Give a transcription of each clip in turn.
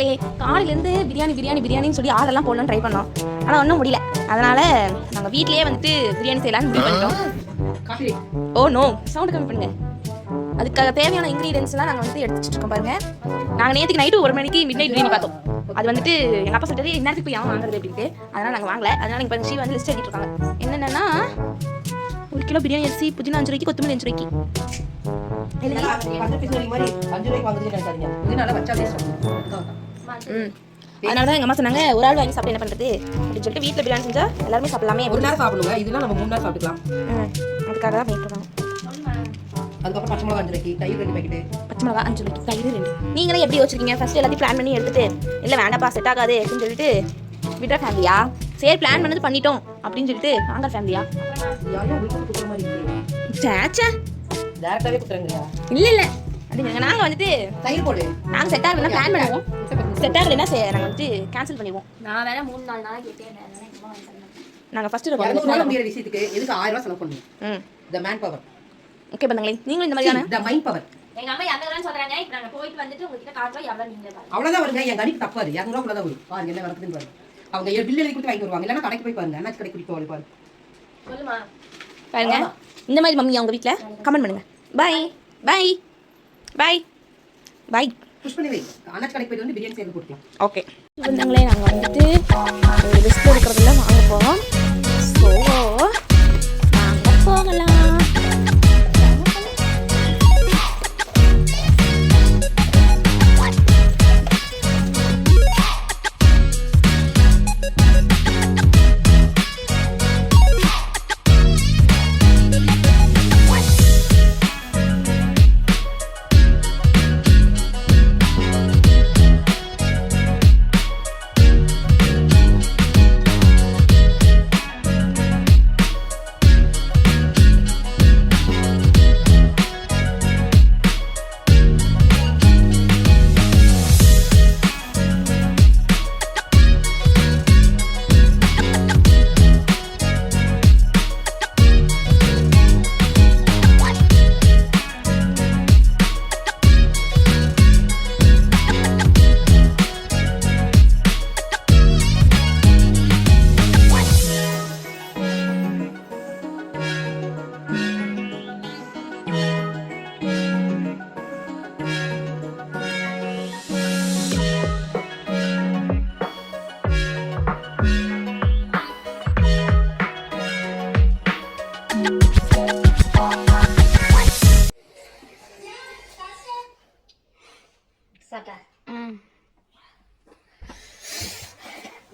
மக்களே, காலையிலேருந்து பிரியாணின்னு சொல்லி ஆர்டர்லாம் போடலாம்னு ட்ரை பண்ணோம். ஆனால் ஒன்றும் முடியல. அதனால் நாங்கள் வீட்லேயே வந்துட்டு பிரியாணி செய்யலாம்னு முடிவு பண்ணிட்டோம். ஓ நோ, சவுண்டு கம்மி பண்ணுங்க. அதுக்காக தேவையான இன்க்ரீடியன்ஸ்லாம் நாங்கள் வந்து எடுத்து வச்சுருக்கோம் பாருங்க. நாங்கள் நேற்றுக்கு நைட்டு 1 மணிக்கு மிட் நைட் பிரியாணி பார்த்தோம். அது வந்துட்டு எங்கள் அப்பா சொல்லிட்டு இந்நேரத்துக்கு போய் அவன் வாங்குறது அப்படின்ட்டு. அதனால் நாங்கள் வாங்கலை. அதனால் இப்போ ஸ்ரீ வந்து லிஸ்ட் எழுதிட்டு இருக்காங்க. என்னென்னா 1 கிலோ பிரியாணி அரிசி, புதினா 5 ரூபாய்க்கு, கொத்தமல்லி 5 ரூபாய்க்கு. அதனால தான் எங்கள் அம்மா சொன்னாங்க ஒரு ஆள் வாங்கி சாப்பிட்டு என்ன பண்ணுறது அப்படின்னு சொல்லிட்டு வீட்டில் பிரியாணி செஞ்சா எல்லாருமே சாப்பிடலாமே. ஒரு நேரம் சாப்பிடுங்க, இதெல்லாம் நம்ம 3 நேரம் சாப்பிட்டுக்கலாம். அதுக்காக தான் பண்ணிட்டு இருக்கோம். அதுக்கப்புறம் பச்சை மிளகா 5 ரூபாய்க்கு, தயிர் 2 பாக்கெட். பச்சை மிளகா 5 ரூபாய்க்கு, தயிர் 2. நீங்களே எப்படி யோசிச்சிருக்கீங்க? ஃபர்ஸ்ட் எல்லாத்தையும் பிளான் பண்ணி எடுத்துட்டு இல்லை வேண்டாப்பா செட் ஆகாது அப்படின்னு சொல்லிட்டு விட்ற ஃபேமிலியா? சரி பிளான் பண்ணது பண்ணிட்டோம் அப்படின்னு சொல்லிட்டு வாங்க ஃபேமிலியா? சேச்சா டேரக்டாவே குத்துறங்கயா? இல்லை அப்படிங்க. நாங்கள் வந்துட்டு தயிர் போடு. நாங்கள் செட் ஆகலைன்னா பிளான் பண்ணுவோம். செட் ஆகலைன்னா நாங்கள் வந்துட்டு கேன்சல் பண்ணிடுவோம். நான் வேற 3-4 நாள் கேட்டேன். நாங்கள் ஃபர்ஸ்ட் முடியிற விஷயத்துக்கு எதுக்கு 1000 ரூபாய் செலவு பண்ணுவோம்? The man power. ஓகே பண்ணுங்களே, நீங்களும் இந்த மாதிரியான த மைண்ட் பவர். எங்க அம்மா எவ்வளவு சொல்றாங்க. இப்போ நாங்க போயிட்டு வந்துட்டு உங்ககிட்ட காட்டுறோம் எவ்வளவு நீங்க பாருங்க. அவ்வளவுதான் வருங்க. என் கணிப்பு தப்பாரு. 200 ரூபாய் தான் வரும். பாருங்க என்ன நடக்குதுன்னு பாருங்க. அவங்க பில் எழுதி கொடுத்து வாங்கி வருவாங்க. இல்லைன்னா கடைக்கு போய் பாருங்க. அண்ணாச்சி கடைக்கு போய் பாருங்க. சொல்லுமா பாருங்க இந்த மாதிரி மம்மி அவங்க வீட்டில் கமெண்ட் பண்ணுங்க. Bye bye bye bye. Push பண்ணி வை. அண்ணாச்சி கடைக்கு போய் வந்து பிரியாணி செய்து கொடுக்கலாம். ஓகே வந்தாங்களே, நாங்கள் வந்துட்டு ஒரு லிஸ்ட் எடுக்கிறதுல வாங்க போகிறோம். ஸோ நாங்கள் போகலாம்.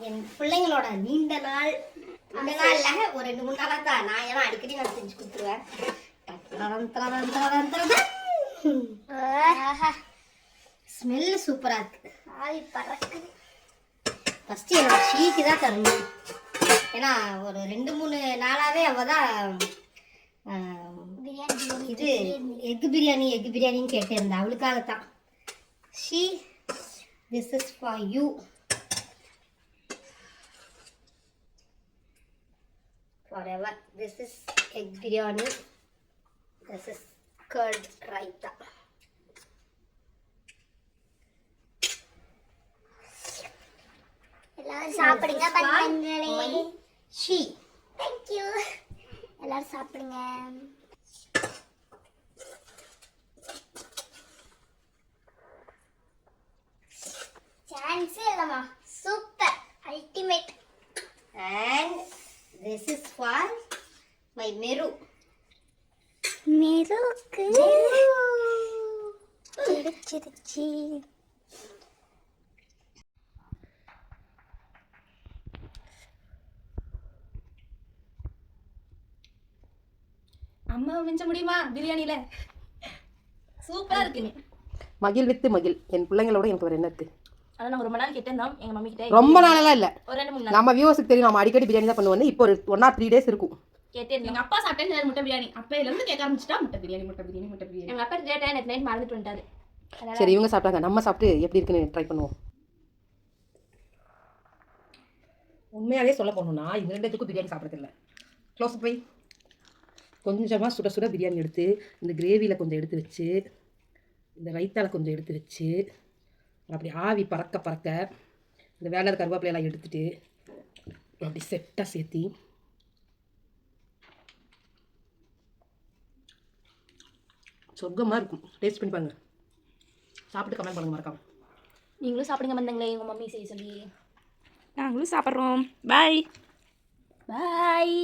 என் பிள்ளைங்களோட நீண்ட நாள் இல்ல ஒரு 2-3 நாளா தான் நான் எல்லாம் அடிக்கடி நான் செஞ்சு கொடுத்துருவேன். ஸ்மெல் சூப்பரா இருக்கு. ஆவி பறக்குது. ஃபர்ஸ்ட் என்னோட ஷீக்கு தான் தரணும். ஏன்னா ஒரு 2-3 நாளாவே அவதான் இது எக் பிரியாணின்னு கேட்டே இருந்தா. அவளுக்காகத்தான். She this is for you. Forever. This is egg biryani. This is curd raita. எல்லாரும் சாப்பிடுங்க பங்களே. She. Thank you. எல்லாரும் சாப்பிடுங்க. சான்ஸ் இல்லமா. Super ultimate. And this is for my Meru. மெருக்கு கிடைச்சிருச்சு. அம்மா மிஞ்ச முடியுமா பிரியாணியில? சூப்பராக இருக்குங்க. மகிழ் வித்து மகிழ். என் பிள்ளைங்களோட எனக்கு ஒரு என்ன இருக்கு. ஆனால் நாங்கள் ரொம்ப நாள் கேட்டிருந்தோம் எங்கள் மம்மி கிட்ட. ரொம்ப நாளெல்லாம் இல்லை, ஒரு 2-3 நாள். நம்ம வியூவர்ஸுக்கு தெரியும் நம்ம அடிக்கடி பிரியாணி தான் பண்ணுவோம். இப்போ ஒரு 1 or 3 days இருக்கும். கேட்டேன். எங்கள் அப்பா சாப்பிட்டேன் முட்டை பிரியாணி. அப்பையிலேருந்து கேட்க ஆரம்பிச்சிட்டா முட்டை பிரியாணி. எங்கள் அப்பா கேட்டேன் நேற்று நைட் மறந்துட்டு வந்துட்டாரு. சரி இவங்க சாப்பிட்டாங்க, நம்ம சாப்பிட்டு எப்படி இருக்குன்னு ட்ரை பண்ணுவோம். உண்மையாகவே சொல்ல போகணும்னா இது 2த்துக்கும் பிரியாணி சாப்பிட்றதில்ல. க்ளோஸ் போய் கொஞ்சமாக சுட சுட பிரியாணி எடுத்து இந்த கிரேவியில் கொஞ்சம் எடுத்து வச்சு இந்த ரைத்தாவில் கொஞ்சம் எடுத்து வச்சு அப்படி ஆவி பறக்க பறக்க இந்த வேலை கருவேப்பிலையெல்லாம் எடுத்துட்டு அப்படி செட்டாக சேர்த்தி சொர்க்கமாக இருக்கும். டேஸ்ட் பண்ணி பாருங்க. சாப்பிட்டு கமெண்ட் பண்ணுங்க மறக்காம. நீங்களும் சாப்பிடுங்க வந்தங்களே உங்கள் மம்மி செய்ய சொல்லி. நாங்களும் சாப்பிட்றோம். பாய். பாய்.